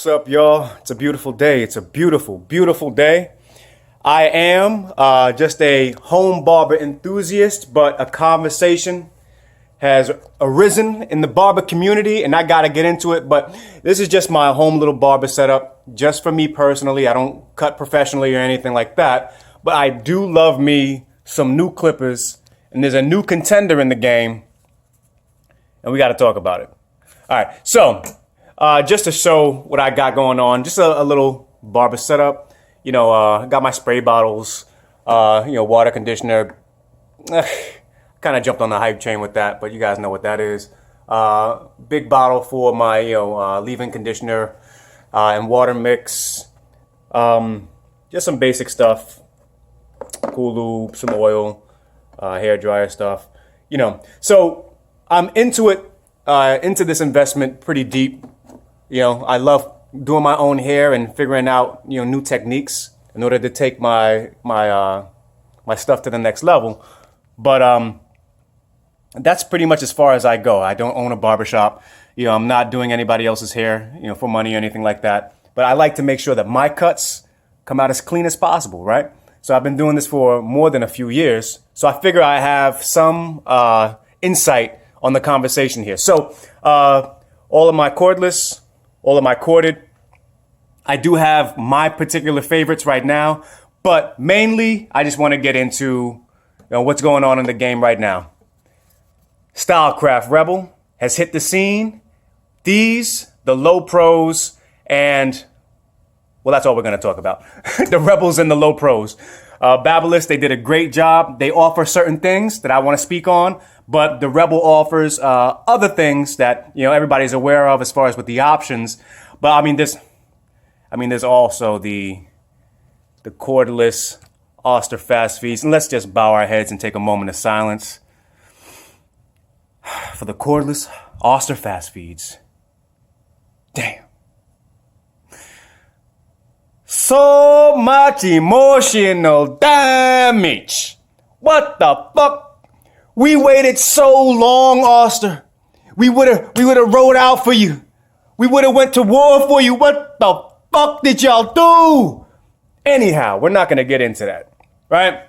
What's up, y'all? It's a beautiful day. It's a beautiful, beautiful day. I am just a home barber enthusiast, but a conversation has arisen in the barber community, and I gotta get into it. But this is just my home little barber setup, just for me personally. I don't cut professionally or anything like that, but I do love me some new clippers, and there's a new contender in the game, and we gotta talk about it. All right, so just to show what I got going on, just a little barber setup. You know, got my spray bottles, water conditioner. Kind of jumped on the hype train with that, but you guys know what that is. Big bottle for my, leave-in conditioner and water mix. Just some basic stuff. Cool lube, some oil, hair dryer stuff. So I'm into it, into this investment pretty deep. I love doing my own hair and figuring out, new techniques in order to take my stuff to the next level. But that's pretty much as far as I go. I don't own a barbershop. I'm not doing anybody else's hair, for money or anything like that. But I like to make sure that my cuts come out as clean as possible, right? So I've been doing this for more than a few years. So I figure I have some insight on the conversation here. So all of my cordless, all of my corded, I do have my particular favorites right now, but mainly I just want to get into what's going on in the game right now. Stylecraft Rebel has hit the scene. These, the low pros, and well, that's all we're going to talk about. The Rebels and the low pros. Babyliss, they did a great job. They offer certain things that I want to speak on, but the Rebel offers other things that everybody's aware of as far as with the options. But there's also the cordless Oster fast feeds, and let's just bow our heads and take a moment of silence for the cordless Oster fast feeds. Damn. So much emotional damage. What the fuck? We waited so long, Oster. We would have rode out for you. We would have went to war for you. What the fuck did y'all do? Anyhow, we're not going to get into that, right?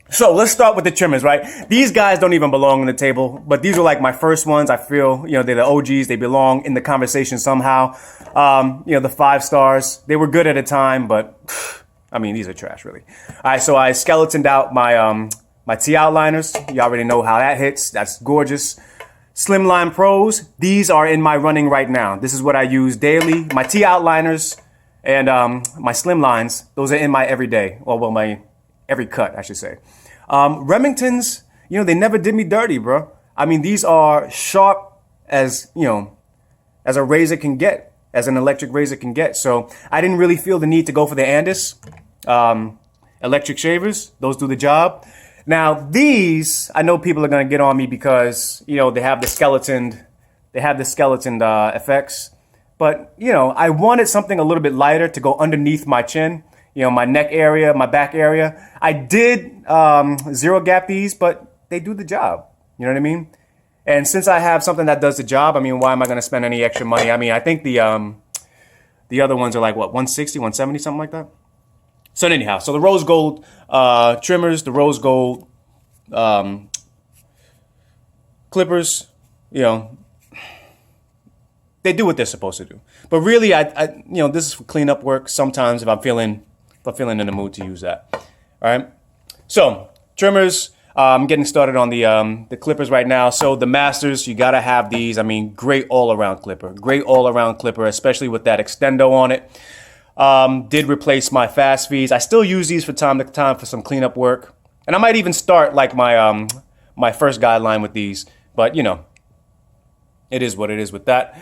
So let's start with the trimmers, right? These guys don't even belong on the table, but these are like my first ones. I feel, they're the OGs. They belong in the conversation somehow. The 5 stars, they were good at a time, but these are trash, really. All right, so I skeletoned out my T outliners. You already know how that hits. That's gorgeous. Slimline Pros, these are in my running right now. This is what I use daily. My T outliners and my Slimlines, those are in my everyday, my every cut, I should say. Remingtons, they never did me dirty, bro. These are sharp as a razor can get, as an electric razor can get. So I didn't really feel the need to go for the Andis electric shavers. Those do the job. Now these, I know people are gonna get on me because they have the skeleton effects. But I wanted something a little bit lighter to go underneath my chin. My neck area, my back area. I did zero gap these, but they do the job. You know what I mean? And since I have something that does the job, why am I going to spend any extra money? I think the other ones are like, what, 160, 170, something like that? So anyhow, so the rose gold trimmers, the rose gold clippers, they do what they're supposed to do. But really, I this is for cleanup work sometimes if I'm feeling in the mood to use that. All right. So trimmers, I'm getting started on the clippers right now. So the masters, you gotta have these. Great all-around clipper, especially with that extendo on it. Did replace my fast feeds. I still use these from time to time for some cleanup work, and I might even start like my my first guideline with these. But it is what it is with that.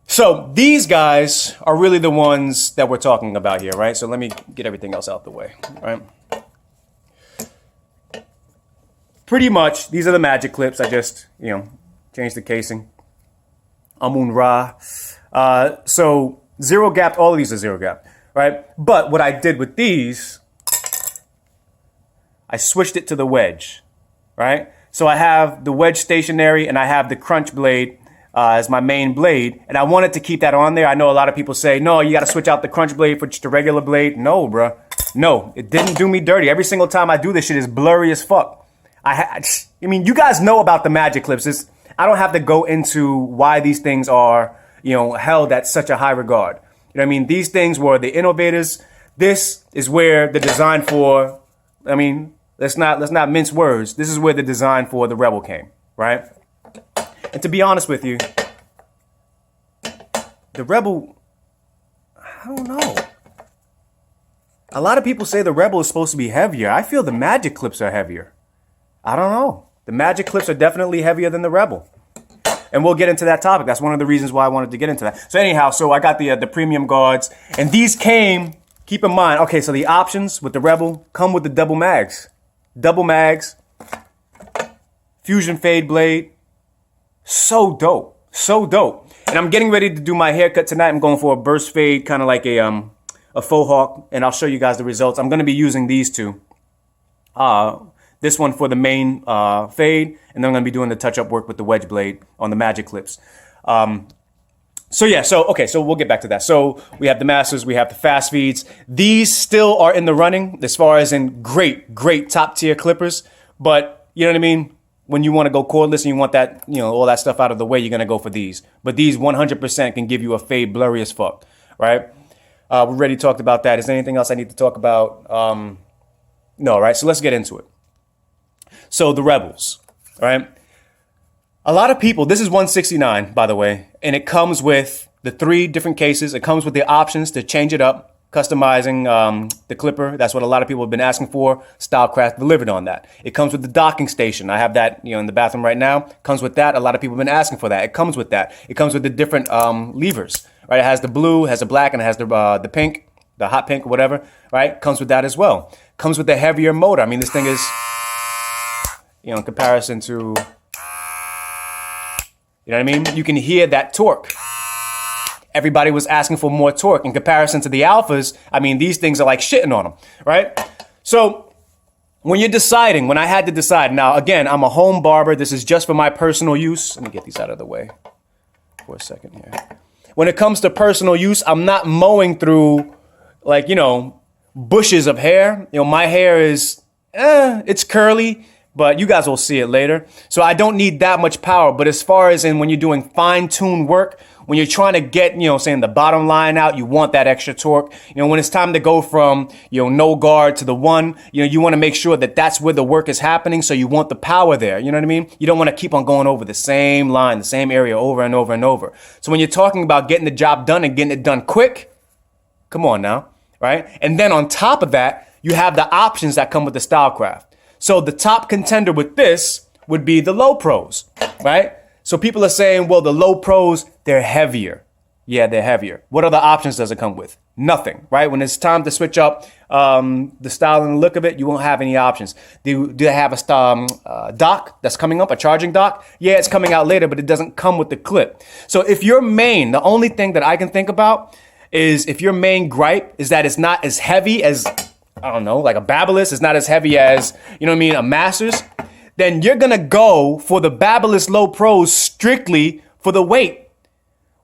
So these guys are really the ones that we're talking about here, right? So let me get everything else out the way, right? Pretty much, these are the magic clips. I just, changed the casing. Amun Ra. So zero gap, all of these are zero gap, right? But what I did with these, I switched it to the wedge, right? So I have the wedge stationary and I have the crunch blade as my main blade, and I wanted to keep that on there. I know a lot of people say, no, you got to switch out the crunch blade for just a regular blade. No, bruh. No, it didn't do me dirty. Every single time I do this shit is blurry as fuck. I mean, you guys know about the magic clips. I don't have to go into why these things are, held at such a high regard. You know what I mean? These things were the innovators. This is where the design for, let's not mince words. This is where the design for the Rebel came, right? And to be honest with you, the Rebel, I don't know. A lot of people say the Rebel is supposed to be heavier. I feel the magic clips are heavier. I don't know. The magic clips are definitely heavier than the Rebel. And we'll get into that topic. That's one of the reasons why I wanted to get into that. So anyhow, I got the premium guards, and these came, keep in mind, okay, so the options with the Rebel come with the double mags. Double mags, fusion fade blade. So dope. So dope. And I'm getting ready to do my haircut tonight. I'm going for a burst fade, kind of like a faux hawk, and I'll show you guys the results. I'm going to be using these two. This one for the main fade, and then I'm going to be doing the touch-up work with the wedge blade on the magic clips. So we'll get back to that. So we have the masters, we have the fast feeds. These still are in the running as far as in great top-tier clippers, but you know what I mean? When you want to go cordless and you want that, all that stuff out of the way, you're going to go for these. But these 100% can give you a fade blurry as fuck, right? We already talked about that. Is there anything else I need to talk about? No, right? So let's get into it. So the Rebels, right? A lot of people, this is 169, by the way, and it comes with the 3 different cases. It comes with the options to change it up, customizing the clipper. That's what a lot of people have been asking for. Stylecraft delivered on that. It comes with the docking station. I have that, in the bathroom right now. Comes with that. A lot of people have been asking for that. It comes with that. It comes with the different levers, right? It has the blue, has the black, and it has the pink, the hot pink, or whatever, right? Comes with that as well. Comes with the heavier motor. I mean, this thing is, in comparison to, you know what I mean? You can hear that torque. Everybody was asking for more torque. In comparison to the Alphas, I mean, these things are like shitting on them, right? So when I had to decide, now again, I'm a home barber. This is just for my personal use. Let me get these out of the way for a second here. When it comes to personal use, I'm not mowing through bushes of hair. My hair is, it's curly, but you guys will see it later. So I don't need that much power. But as far as when you're doing fine-tuned work, when you're trying to get, saying the bottom line out, you want that extra torque. When it's time to go from, no guard to the 1, you want to make sure that that's where the work is happening. So you want the power there. You know what I mean? You don't want to keep on going over the same line, the same area over and over and over. So when you're talking about getting the job done and getting it done quick, come on now, right? And then on top of that, you have the options that come with the Stylecraft. So the top contender with this would be the low pros, right? So people are saying, well, the low pros, they're heavier. Yeah, they're heavier. What other options does it come with? Nothing, right? When it's time to switch up the style and the look of it, you won't have any options. Do they have a dock that's coming up, a charging dock? Yeah, it's coming out later, but it doesn't come with the clip. So if your main, the only thing that I can think about is if your main gripe is that it's not as heavy as, I don't know, like a Babyliss, it's not as heavy as, a Masters, then you're going to go for the Babyliss Low Pros strictly for the weight.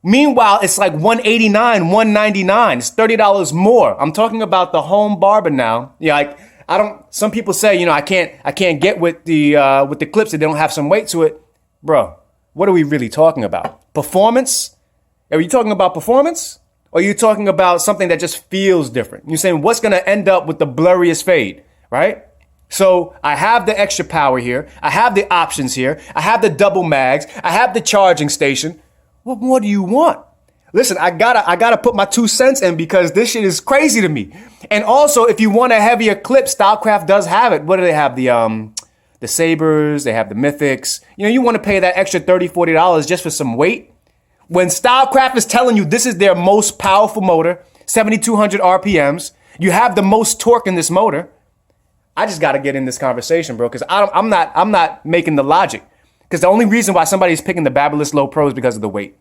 Meanwhile, it's like $189, $199. It's $30 more. I'm talking about the home barber now. Yeah, some people say, I can't get with the clips if they don't have some weight to it. Bro, what are we really talking about? Performance? Are you talking about performance? Or are you talking about something that just feels different? You're saying what's going to end up with the blurriest fade, right? So I have the extra power here. I have the options here. I have the double mags. I have the charging station. What more do you want? Listen, I gotta put my 2 cents in because this shit is crazy to me. And also, if you want a heavier clip, Stylecraft does have it. What do they have? The Sabres, they have the Mythics. You want to pay that extra $30, $40 just for some weight? When Stylecraft is telling you this is their most powerful motor, 7,200 RPMs, you have the most torque in this motor. I just got to get in this conversation, bro, because I'm not making the logic. Because the only reason why somebody's picking the Babyliss Low Pro is because of the weight.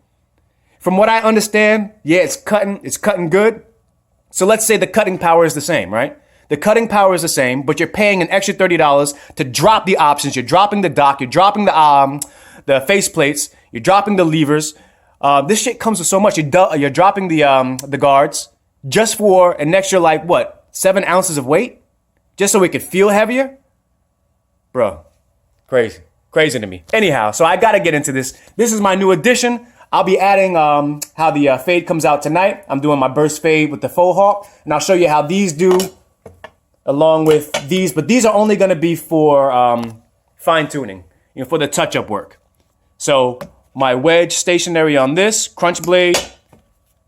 From what I understand, yeah, it's cutting good. So let's say the cutting power is the same, right? The cutting power is the same, but you're paying an extra $30 to drop the options. You're dropping the dock. You're dropping the face plates. You're dropping the levers. This shit comes with so much. You're dropping the guards just for an extra, like, what, 7 ounces of weight? Just so it could feel heavier? Bro, crazy. Crazy to me. Anyhow, so I got to get into this. This is my new addition. I'll be adding how the fade comes out tonight. I'm doing my burst fade with the faux hawk, and I'll show you how these do along with these. But these are only going to be for fine tuning, for the touch-up work. So my wedge stationary on this, crunch blade,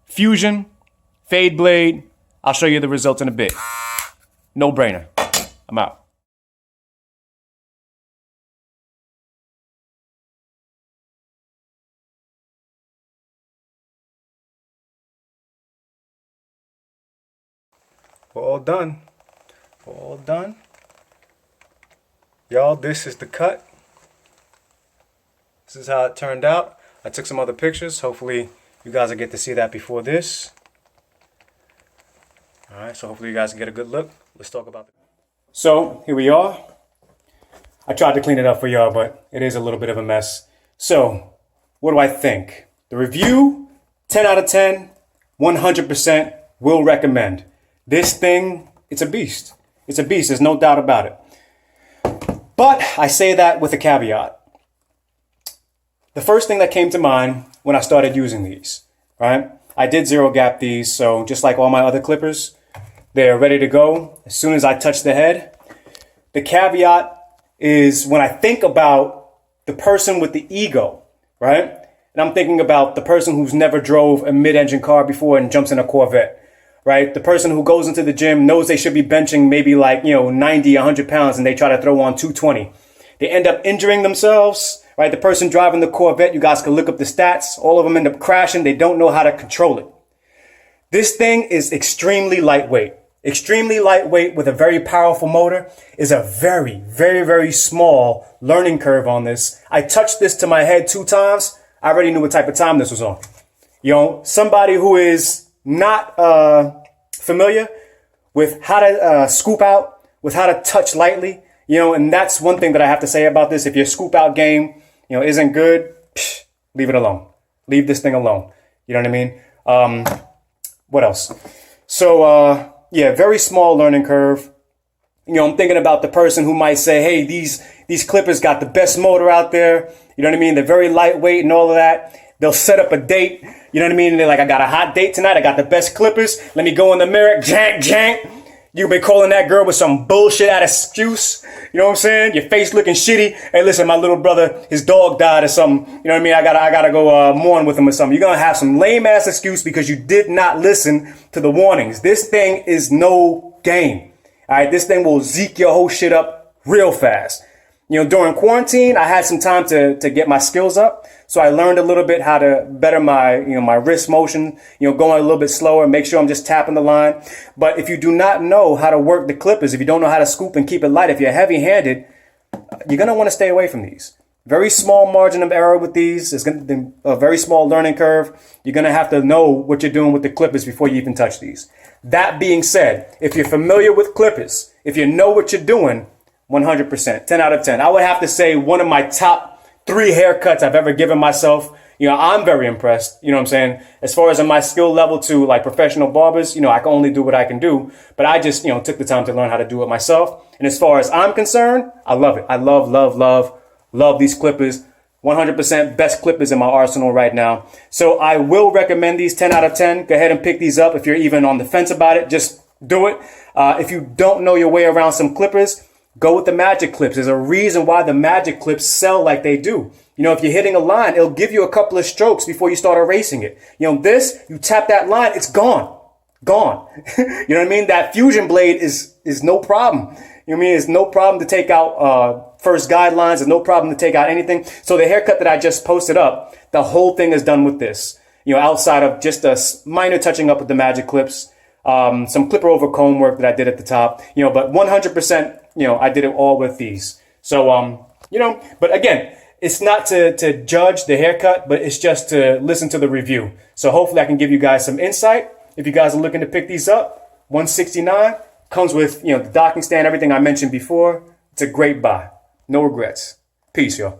fusion, fade blade. I'll show you the results in a bit. No brainer. I'm out. We're all done. We're all done. Y'all, this is the cut. This is how it turned out. I took some other pictures. Hopefully you guys will get to see that before this. Alright, so hopefully you guys can get a good look. Let's talk about it. So, here we are. I tried to clean it up for y'all, but it is a little bit of a mess. So, what do I think? The review, 10 out of 10, 100% will recommend. This thing, it's a beast. It's a beast, there's no doubt about it. But I say that with a caveat. The first thing that came to mind when I started using these, right? I did zero gap these, so just like all my other clippers, they're ready to go as soon as I touch the head. The caveat is when I think about the person with the ego, right? And I'm thinking about the person who's never drove a mid-engine car before and jumps in a Corvette. Right? The person who goes into the gym knows they should be benching maybe like, 90, 100 pounds and they try to throw on 220. They end up injuring themselves, right? The person driving the Corvette, you guys can look up the stats. All of them end up crashing. They don't know how to control it. This thing is extremely lightweight. Extremely lightweight with a very powerful motor. Is a very, very, very small learning curve on this. I touched this to my head 2 times. I already knew what type of time this was on. Somebody who is not familiar with how to scoop out, with how to touch lightly, and that's one thing that I have to say about this. If your scoop out game, isn't good, leave it alone. Leave this thing alone. You know what I mean? What else? So, yeah, very small learning curve. I'm thinking about the person who might say, hey, these clippers got the best motor out there. You know what I mean? They're very lightweight and all of that. They'll set up a date. You know what I mean? And they're like, I got a hot date tonight. I got the best clippers. Let me go in the mirror. Jank, jank. You've been calling that girl with some bullshit out excuse. You know what I'm saying? Your face looking shitty. Hey, listen, my little brother, his dog died or something. You know what I mean? I gotta go mourn with him or something. You're gonna have some lame ass excuse because you did not listen to the warnings. This thing is no game. All right, this thing will zeke your whole shit up real fast. During quarantine, I had some time to get my skills up. So I learned a little bit how to better my, my wrist motion, going a little bit slower, make sure I'm just tapping the line. But if you do not know how to work the clippers, if you don't know how to scoop and keep it light, if you're heavy handed, you're going to want to stay away from these. Very small margin of error with these. It's going to be a very small learning curve. You're going to have to know what you're doing with the clippers before you even touch these. That being said, if you're familiar with clippers, if you know what you're doing, 100%, 10 out of 10. I would have to say one of my top 3 haircuts I've ever given myself. I'm very impressed. You know what I'm saying? As far as on my skill level to like professional barbers, I can only do what I can do. But I just, took the time to learn how to do it myself. And as far as I'm concerned, I love it. I love these clippers. 100% best clippers in my arsenal right now. So I will recommend these 10 out of 10. Go ahead and pick these up. If you're even on the fence about it, just do it. If you don't know your way around some clippers, go with the magic clips. There's a reason why the magic clips sell like they do. If you're hitting a line, it'll give you a couple of strokes before you start erasing it. This, you tap that line, it's gone. Gone. You know what I mean? That fusion blade is no problem. You know what I mean? It's no problem to take out first guidelines. There's no problem to take out anything. So the haircut that I just posted up, the whole thing is done with this. Outside of just a minor touching up with the magic clips. Some clipper over comb work that I did at the top, but 100%, I did it all with these. So, but again, it's not to judge the haircut, but it's just to listen to the review. So hopefully I can give you guys some insight. If you guys are looking to pick these up, $169 comes with, the docking stand, everything I mentioned before. It's a great buy. No regrets. Peace, y'all.